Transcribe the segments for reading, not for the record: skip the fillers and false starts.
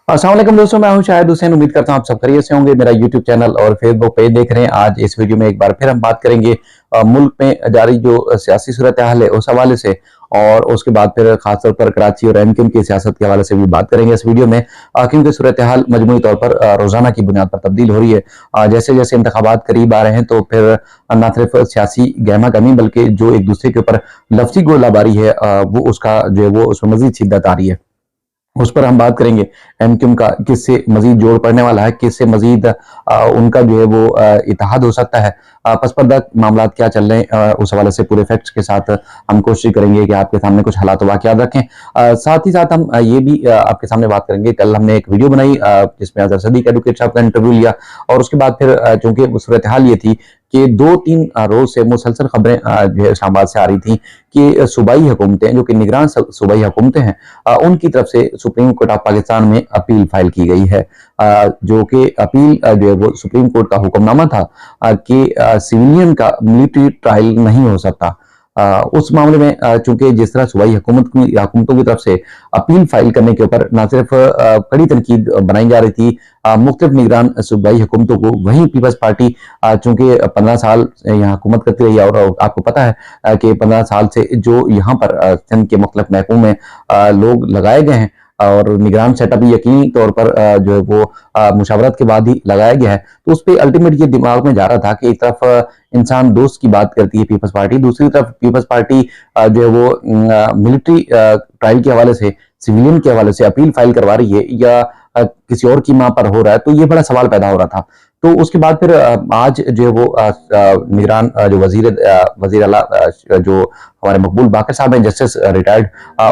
अस्सलाम वालेकुम दोस्तों, मैं हूं शाहिद हुसैन। उम्मीद करता हूं आप सब खैरियत से होंगे। मेरा यूट्यूब चैनल और फेसबुक पेज देख रहे हैं। आज इस वीडियो में एक बार फिर हम बात करेंगे मुल्क में जारी जो सियासी सूरत हाल है उस हवाले से, और उसके बाद फिर खासतौर पर कराची और एमक्यूएम की सियासत के हवाले से भी बात करेंगे इस वीडियो में, क्योंकि सूरत हाल मजमूई तौर पर रोजाना की बुनियाद पर तब्दील हो रही है। जैसे जैसे इंतखाबात करीब आ रहे हैं तो फिर न सिर्फ सियासी गहमा गहमी बल्कि जो एक दूसरे के ऊपर लफ्जी गोलाबारी है वो उसका जो है वो उसमें मजीद शिद्दत आ रही है। उस पर हम बात करेंगे। एमक्यूएम का किससे मजीद जोड़ पड़ने वाला है, किससे मजीद उनका जो है वो इत्तेहाद हो सकता है, पसपर्दा मामला क्या चल रहे हैं, उस हवाले से पूरे फैक्ट्स के साथ हम कोशिश करेंगे कि आपके सामने कुछ हालात वाकयात रखें। साथ ही साथ हम ये भी आपके सामने बात करेंगे। कल हमने एक वीडियो बनाई जिसमें अजहर सदीक एडवोकेट साहब का इंटरव्यू लिया, और उसके बाद फिर चूंकि सूरत हाल ये थी कि 2-3 रोज से मुसलसल खबरें जो है इस्लामाबाद से आ रही थी कि सूबाई हुकूमतें जो कि निगरान सूबाई हुकूमतें हैं उनकी तरफ से सुप्रीम कोर्ट ऑफ पाकिस्तान में अपील फाइल की गई है। जो कि अपील जो है वो सुप्रीम कोर्ट का हुक्मनामा था कि सिविलियन का मिलिट्री ट्रायल नहीं हो सकता। उस मामले में चूंकि जिस तरह सूबाई हुकूमतों की तरफ से अपील फाइल करने के ऊपर न सिर्फ कड़ी तनकीद बनाई जा रही थी मुख्तलिफ निगरान सूबाई हुकूमतों को, वहीं पीपल्स पार्टी चूंकि 15 साल यहाँ हुकूमत करती रही है, और आपको पता है कि 15 साल से जो यहाँ पर सिंध के मुख्तलिफ महकमों में लोग लगाए गए हैं और निगरान सेटअप यकीनी तौर पर जो है वो मुशावरत के बाद ही लगाया गया है। तो उस पर अल्टीमेट ये दिमाग में जा रहा था कि एक तरफ इंसान दोस्त की बात करती है पीपल्स पार्टी, दूसरी तरफ पीपल्स पार्टी जो है वो मिलिट्री ट्रायल के हवाले से, सिविलियन के हवाले से अपील फाइल करवा रही है या किसी और की मां पर हो रहा है। तो ये बड़ा सवाल पैदा हो रहा था। तो उसके बाद फिर आज जो है वो निगरान जो वजीर आला जो हमारे मकबूल बाकर साहब हैं, जस्टिस रिटायर्ड,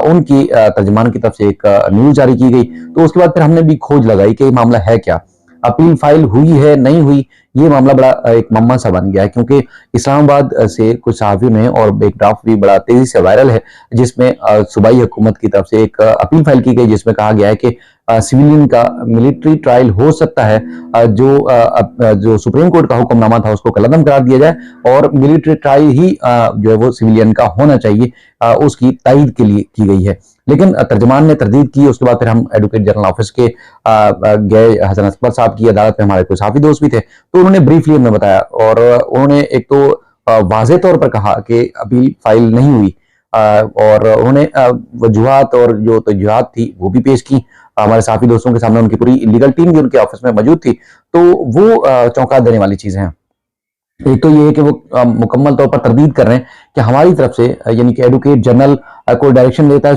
उनकी तर्जमान की तरफ से एक न्यूज जारी की गई। तो उसके बाद फिर हमने भी खोज लगाई कि ये मामला है क्या, अपील फाइल हुई है नहीं हुई। ये मामला बड़ा एक मम्मा सा बन गया है, क्योंकि इस्लामाबाद से कुछ सहाफियों ने, और एक ड्राफ्ट भी बड़ा तेजी से वायरल है जिसमें सूबाई हुकूमत की तरफ से एक अपील फाइल की गई जिसमें कहा गया है कि सिविलियन का मिलिट्री ट्रायल हो सकता है। जो सुप्रीम कोर्ट का हुक्मनामा था उसको कलअदम करार दिया जाए और मिलिट्री ट्रायल ही जो है वो सिविलियन का होना चाहिए, उसकी तायीद के लिए की गई है। लेकिन तर्जमान ने तरदीद की। उसके बाद फिर हम एडवोकेट जनरल ऑफिस के गए, हसन अकबर साहब की अदालत में हमारे कोई साफी दोस्त भी थे, तो उन्होंने ब्रीफली हमें बताया, और उन्होंने एक तो वाज़े तौर पर कहा कि अपील फाइल नहीं हुई, और उन्होंने वजूहात और जो तजुहात थी वो भी पेश की हमारे साफी दोस्तों के सामने। उनकी पूरी लीगल टीम भी उनके ऑफिस में मौजूद थी। तो वो चौंका देने वाली चीजें हैं। एक तो ये है कि वो मुकम्मल तौर पर तरदीद कर रहे हैं कि हमारी तरफ से यानी कि एडवोकेट जनरल को डायरेक्शन देता है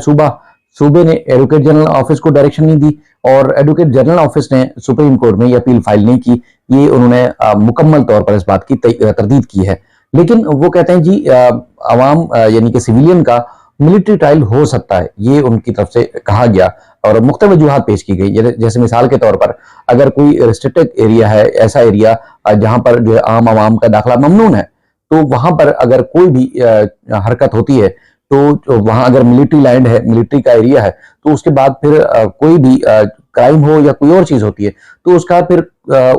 सूबे ने एडवोकेट जनरल ऑफिस को डायरेक्शन नहीं दी, और एडवोकेट जनरल ऑफिस ने सुप्रीम कोर्ट में ये अपील फाइल नहीं की। ये उन्होंने मुकम्मल तौर पर इस बात की तरदीद की है। लेकिन वो कहते हैं जी अवाम यानी कि सिविलियन का मिलिट्री ट्रायल हो सकता है, ये उनकी तरफ से कहा गया और मुख्तलिफ वजूहात पेश की गई। जैसे मिसाल के तौर पर अगर कोई रिस्ट्रिक्टेड एरिया है, ऐसा एरिया जहां पर जो है आम आवाम का दाखिला ममनून है, तो वहां पर अगर कोई भी हरकत होती है तो वहां अगर मिलिट्री लैंड है, मिलिट्री का एरिया है, तो उसके बाद फिर कोई भी क्राइम हो या कोई और चीज होती है तो उसका फिर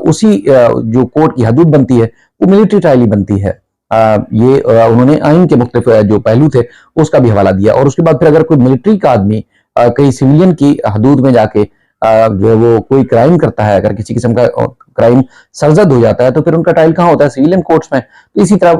उसी जो कोर्ट की हदूद बनती है वो मिलिट्री ट्रायल ही बनती है। ये उन्होंने आइन के मुख्तलिफ जो पहलू थे उसका भी हवाला दिया। और उसके बाद फिर अगर कोई मिलिट्री का आदमी कहीं सिविलियन की हदूद में जाके जो है वो कोई क्राइम करता है, अगर किसी किस्म का क्राइम सरजद हो जाता है, तो फिर उनका ट्रायल कहाँ होता है? सिविलियन कोर्ट्स में। तो इसी तरह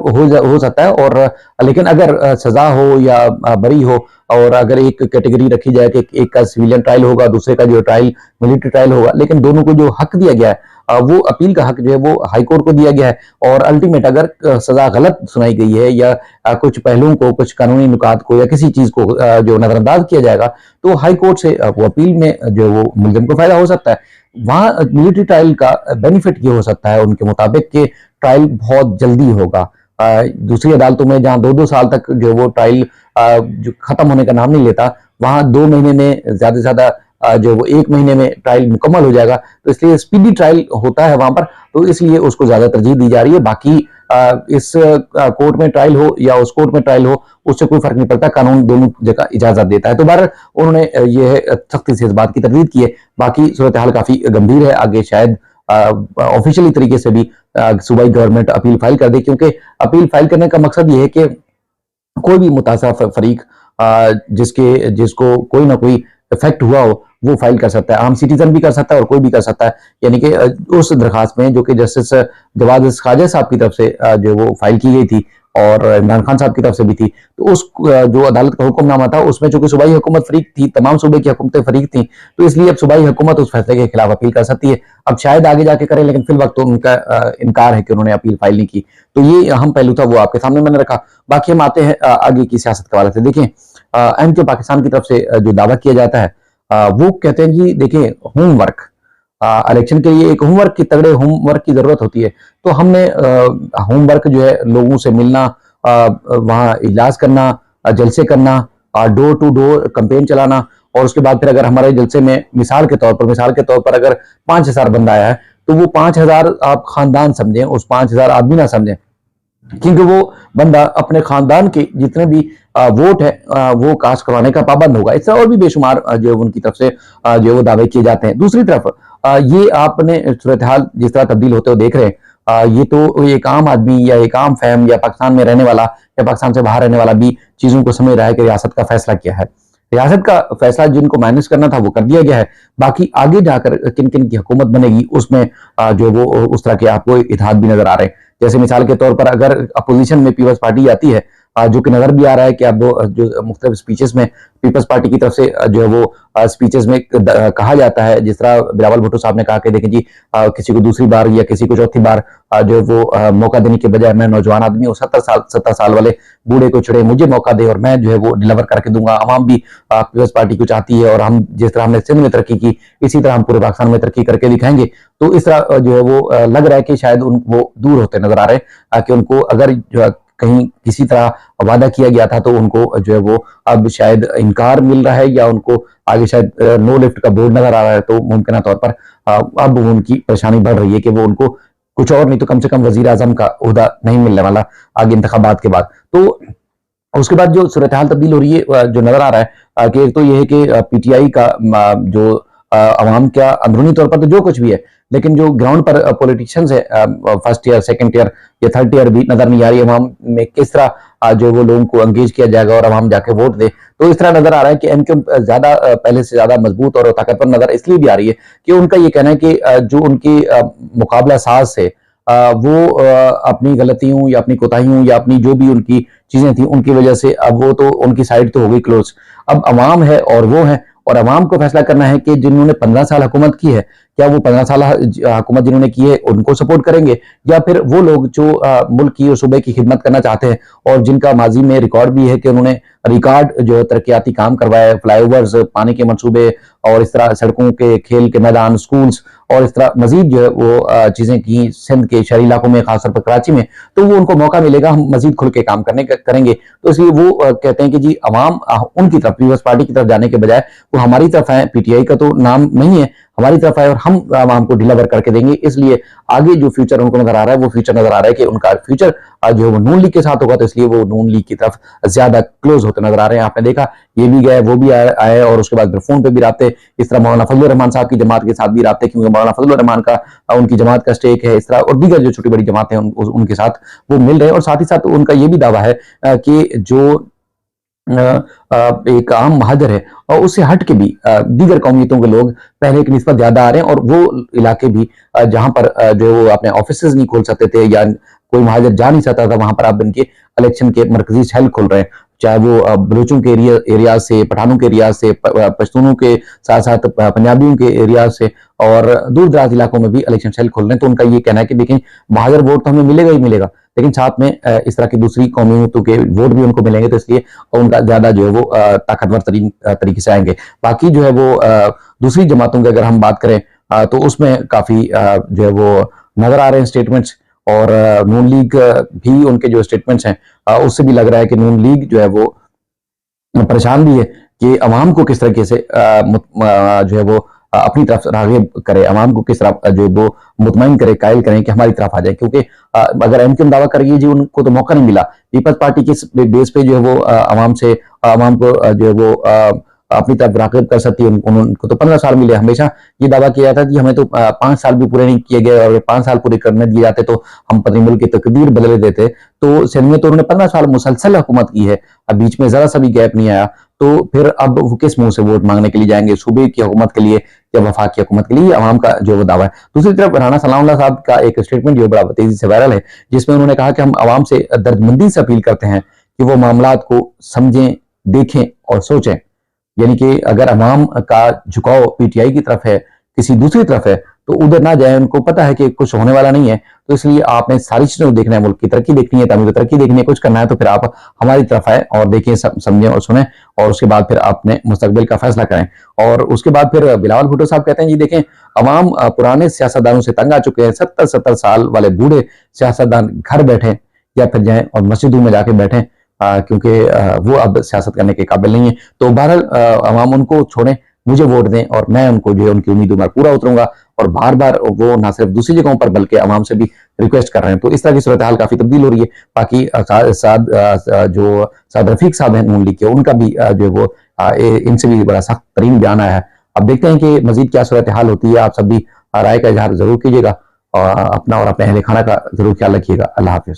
हो सकता है। और लेकिन अगर सजा हो या बरी हो, और अगर एक कैटेगरी रखी जाए कि एक का सिविलियन ट्रायल होगा, दूसरे का जो ट्रायल मिलिट्री ट्रायल होगा, लेकिन दोनों को जो हक दिया गया है वो अपील का हक जो है वो हाई कोर्ट को दिया गया है। और अल्टीमेट अगर सजा गलत सुनाई गई है या कुछ पहलुओं को, कुछ कानूनी नुकात को या किसी चीज को जो नजरअंदाज किया जाएगा, तो हाई कोर्ट से वो अपील में जो वो मुलजिम को फायदा हो सकता है। वहां मिलिट्री ट्रायल का बेनिफिट ये हो सकता है उनके मुताबिक कि ट्रायल बहुत जल्दी होगा। दूसरी अदालतों में जहां 2-2 साल तक जो वो ट्रायल जो खत्म होने का नाम नहीं लेता, वहां 2 महीने में ज्यादा से ज्यादा जो वो 1 महीने में ट्रायल मुकम्मल हो जाएगा। तो इसलिए स्पीडी ट्रायल होता है वहां पर, तो इसलिए उसको ज्यादा तरजीह दी जा रही है। बाकी इस कोर्ट में ट्रायल हो या उस कोर्ट में ट्रायल हो, उससे कोई फर्क नहीं पड़ता, कानून दोनों जगह इजाजत देता है। तो बहर उन्होंने ये सख्ती से इस बात की तरदीद की है। बाकी सूरत हाल काफी गंभीर है, आगे शायद ऑफिशियली तरीके से भी सूबाई गवर्नमेंट अपील फाइल कर दे, क्योंकि अपील फाइल करने का मकसद ये है कि कोई भी मुतासर फरीक जिसको कोई ना कोई इफेक्ट हुआ हो वो फाइल कर सकता है, आम सिटीजन भी कर सकता है और कोई भी कर सकता है। यानी कि उस दरखास्त में जो कि जस्टिस जवाद खाजा साहब की तरफ से जो वो फाइल की गई थी और इमरान खान साहब की तरफ से भी थी, तो उस जो अदालत का हुक्मनामा था उसमें चूंकि सूबाई हुकूमत फरीक थी, तमाम सूबे की हुकूमतें फरीक थी, तो इसलिए अब सूबाई हुकूमत उस फैसले के खिलाफ अपील कर सकती है। अब शायद आगे जाके करें, लेकिन फिल वक्त तो उनका इनकार है कि उन्होंने अपील फाइल नहीं की। तो ये अहम पहलू था, वो आपके सामने मैंने रखा। बाकी हम आते हैं आगे की सियासत के हवाले से। देखिए एमके पाकिस्तान की तरफ से जो दावा किया जाता है वो कहते हैं कि देखिए होमवर्क, इलेक्शन के लिए एक होमवर्क की, तगड़े होमवर्क की जरूरत होती है। तो हमने होमवर्क जो है लोगों से मिलना, वहां इजलास करना, जलसे करना, डोर टू डोर कैंपेन चलाना, और उसके बाद फिर अगर हमारे जलसे में मिसाल के तौर पर अगर 5,000 बंदा आया है तो वो 5,000 आप खानदान समझें, उस 5,000 आदमी ना समझें, क्योंकि वो बंदा अपने खानदान के जितने भी वोट है वो कास्ट करवाने का पाबंद होगा। इस तरह और भी बेशुमार जो है उनकी तरफ से जो वो दावे किए जाते हैं। दूसरी तरफ ये आपने सूरत हाल जिस तरह तब्दील होते हुए देख रहे हैं, ये तो एक आम आदमी या एक आम फैम या पाकिस्तान में रहने वाला या पाकिस्तान से बाहर रहने वाला भी चीजों को समझ रहा है कि रियासत का फैसला क्या है। रियासत का फैसला जिनको मैनेज करना था वो कर दिया गया है। बाकी आगे जाकर किन किन की हुकूमत बनेगी उसमें जो वो उस तरह के आपको इतिहाद भी नजर आ रहे हैं। जैसे मिसाल के तौर पर अगर अपोजिशन में पीपल्स पार्टी आती है, जो कि नजर भी आ रहा है कि अब जो मुख्तलिफ स्पीचेस में पीपल्स पार्टी की तरफ से जो है वो स्पीचेस में कहा जाता है, जिस तरह बिलावल भुट्टो साहब ने कहा कि देखिए जी किसी को दूसरी बार या किसी को चौथी बार जो वो मौका देने के बजाय मैं नौजवान आदमी हूँ, 70 साल वाले बूढ़े को छड़े मुझे मौका दे और मैं जो है वो डिलीवर करके दूंगा। आवाम भी पीपल्स पार्टी को चाहती है और हम जिस तरह हमने सिंध में तरक्की की इसी तरह हम पूरे पाकिस्तान में तरक्की करके दिखाएंगे। तो इस तरह जो है वो लग रहा है कि शायद वो दूर होते नजर आ रहे हैं कि उनको अगर कहीं किसी तरह वादा किया गया था तो उनको जो है वो अब शायद इनकार मिल रहा है या उनको आगे शायद नो लिफ्ट का बोर्ड नजर आ रहा है। तो मुमकिन तौर पर अब उनकी परेशानी बढ़ रही है कि वो उनको कुछ और नहीं तो कम से कम वजीर आजम का ओहदा नहीं मिलने वाला आगे इंतखाबात के बाद। तो उसके बाद जो सूरत हाल तब्दील हो रही है जो नजर आ रहा है कि तो ये है कि पीटीआई का जो अवाम क्या अंदरूनी तौर पर तो जो कुछ भी है, लेकिन जो ग्राउंड पर पॉलिटिशियंस है फर्स्ट ईयर सेकंड ईयर या थर्ड ईयर भी नजर नहीं आ रही है अवाम में किस तरह जो वो लोगों को एंगेज किया जाएगा और अवाम जाके वोट दे। तो इस तरह नजर आ रहा है कि एमक्यू ज्यादा पहले से ज्यादा मजबूत और ताकतवर नजर इसलिए भी आ रही है कि उनका ये कहना है कि जो उनकी मुकाबला साज से वो अपनी गलतियों या अपनी कोताहियों या अपनी जो भी उनकी चीजें थी उनकी वजह से अब वो तो उनकी साइड तो हो गई क्लोज। अब अवाम है और वो है और अवाम को फैसला करना है कि जिन्होंने 15 साल हुकूमत की है क्या वो 15 साल हुकूमत जिन्होंने की है उनको सपोर्ट करेंगे या फिर वो लोग जो मुल्क की और सूबे की खिदमत करना चाहते हैं और जिनका माजी में रिकॉर्ड भी है कि उन्होंने रिकॉर्ड जो तरक्याती काम करवाए, फ्लाईओवर्स, पानी के मंसूबे और इस तरह सड़कों के, खेल के मैदान, स्कूल्स और इस तरह मजीद जो है वो चीजें की सिंध के शहरी इलाकों में खासतौर पर कराची में, तो वो उनको मौका मिलेगा, हम मजीद खुल के काम करेंगे। तो इसलिए वो कहते हैं कि जी अवाम उनकी तरफ पीपल्स पार्टी की तरफ जाने के बजाय वो हमारी तरफ आए, पीटीआई का तो नाम नहीं है, हमारी तरफ आए और हम आवाम को डिलीवर करके देंगे। इसलिए आगे जो फ्यूचर उनको नजर आ रहा है वो फ्यूचर नजर आ रहा है कि उनका फ्यूचर जो है वो नून लीग के साथ होगा, तो इसलिए वो नून लीग की तरफ ज्यादा क्लोज होते नजर आ रहे हैं। आपने देखा ये भी गए वो भी आए और उसके बाद फिर फोन पे भी राब्ते, इस तरह मौलाना फजलुर रहमान साहब की जमात के साथ भी राब्ते, क्योंकि मौलाना फजलुर रहमान का उनकी जमात का स्टेक है, इस तरह और दीगर जो छोटी बड़ी जमातें उनके साथ वो मिल रहे हैं। और साथ ही साथ उनका ये भी दावा है कि जो एक आम महाजर है और उससे हट के भी दीगर कौमियतों के लोग पहले की निस्बत ज्यादा आ रहे हैं और वो इलाके भी जहां पर जो अपने ऑफिस नहीं खोल सकते थे या कोई महाजर जा नहीं सकता था, वहां पर आप इनके इलेक्शन के मरकजी सेल खोल रहे हैं, चाहे वो बलूचों के एरिया से, पठानों के एरिया से, पश्तूनों के साथ साथ पंजाबियों के एरिया से और दूर दराज इलाकों में भी इलेक्शन सेल खोल रहे हैं। तो उनका ये कहना है कि देखें महाजर वोट तो हमें मिलेगा ही मिलेगा, लेकिन साथ में इस तरह की दूसरी कौमियतों के वोट भी उनको मिलेंगे, तो इसलिए उनका ज्यादा जो है वो ताकतवर तरीके से आएंगे। बाकी जो है वो दूसरी जमातों की अगर हम बात करें तो उसमें काफी जो है वो नजर आ रहे हैं स्टेटमेंट्स, और नून लीग भी उनके जो स्टेटमेंट्स हैं उससे भी लग रहा है कि नून लीग जो है वो परेशान भी है कि अवाम को किस तरीके से जो है वो अपनी तरफ राग़िब करे, अवाम को किस तरह जो वो मुतमईन करे, कायल करें कि हमारी तरफ आ जाए। क्योंकि अगर एमक्यूएम दावा करेगी जी उनको तो मौका नहीं मिला, पीपल्स पार्टी के बेस पे जो है वो अवाम को जो है वो अपनी तरफ राग़िब कर सकती है। उनको तो 15 साल मिले, हमेशा ये दावा किया जाता है कि हमें तो 5 साल भी पूरे नहीं किए गए और 5 साल पूरे करने दिए जाते तो हम पत्नी मुल्क की तकदीर बदले देते। तो सिंध में तो उन्होंने 15 साल मुसलसल हुकूमत की है, अब बीच में जरा सा भी गैप नहीं आया। तो फिर अब वो किस मुंह से वोट मांगने के लिए जाएंगे, सूबे की हुकूमत के लिए या वफाक की हुकूमत के लिए, आवाम का जो वो दावा है। दूसरी तरफ राणा सनाउल्लाह साहब का एक स्टेटमेंट जो बड़ा तेजी से वायरल है, जिसमें उन्होंने कहा कि हम आवाम से दर्दमंदी से अपील करते हैं कि वो मामलात को समझें, देखें और सोचें। यानी कि अगर अवाम का झुकाव पीटीआई की तरफ है, किसी दूसरी तरफ है, तो उधर ना जाए। उनको पता है कि कुछ होने वाला नहीं है, तो इसलिए आपने सारी चीजों को देखना है, मुल्क की तरक्की देखनी है, तामीर तरक्की देखनी है, कुछ करना है तो फिर आप हमारी तरफ आए और देखें, समझें और सुने, और उसके बाद फिर आपने मुस्तकबिल का फैसला करें। और उसके बाद फिर बिलावल भुट्टो साहब कहते हैं, जी देखें, अवाम पुराने सियासतदानों से तंग आ चुके हैं। 70-70 साल वाले बूढ़े सियासतदान घर बैठे या फिर जाएं और मस्जिदों में जाके बैठे, क्योंकि वो अब सियासत करने के काबिल नहीं है। तो बहरहाल अवाम उनको छोड़ें, मुझे वोट दें और मैं उनको जो है उनकी उम्मीदों में पूरा उतरूंगा। और बार बार वो ना सिर्फ दूसरी जगहों पर बल्कि अवाम से भी रिक्वेस्ट कर रहे हैं। तो इस तरह की सूरत हाल काफी तब्दील हो रही है। बाकी जो साद रफीक साहब हैं नून लीग के, उनका भी जो है वो इनसे भी बड़ा सख्त तरीन बयान आया है। अब देखते हैं कि मजीद क्या सूरत हाल होती है। आप सब भी राय का इजहार जरूर कीजिएगा और अपना और अपने अहले खाना का जरूर ख्याल रखिएगा। अल्लाह हाफिज।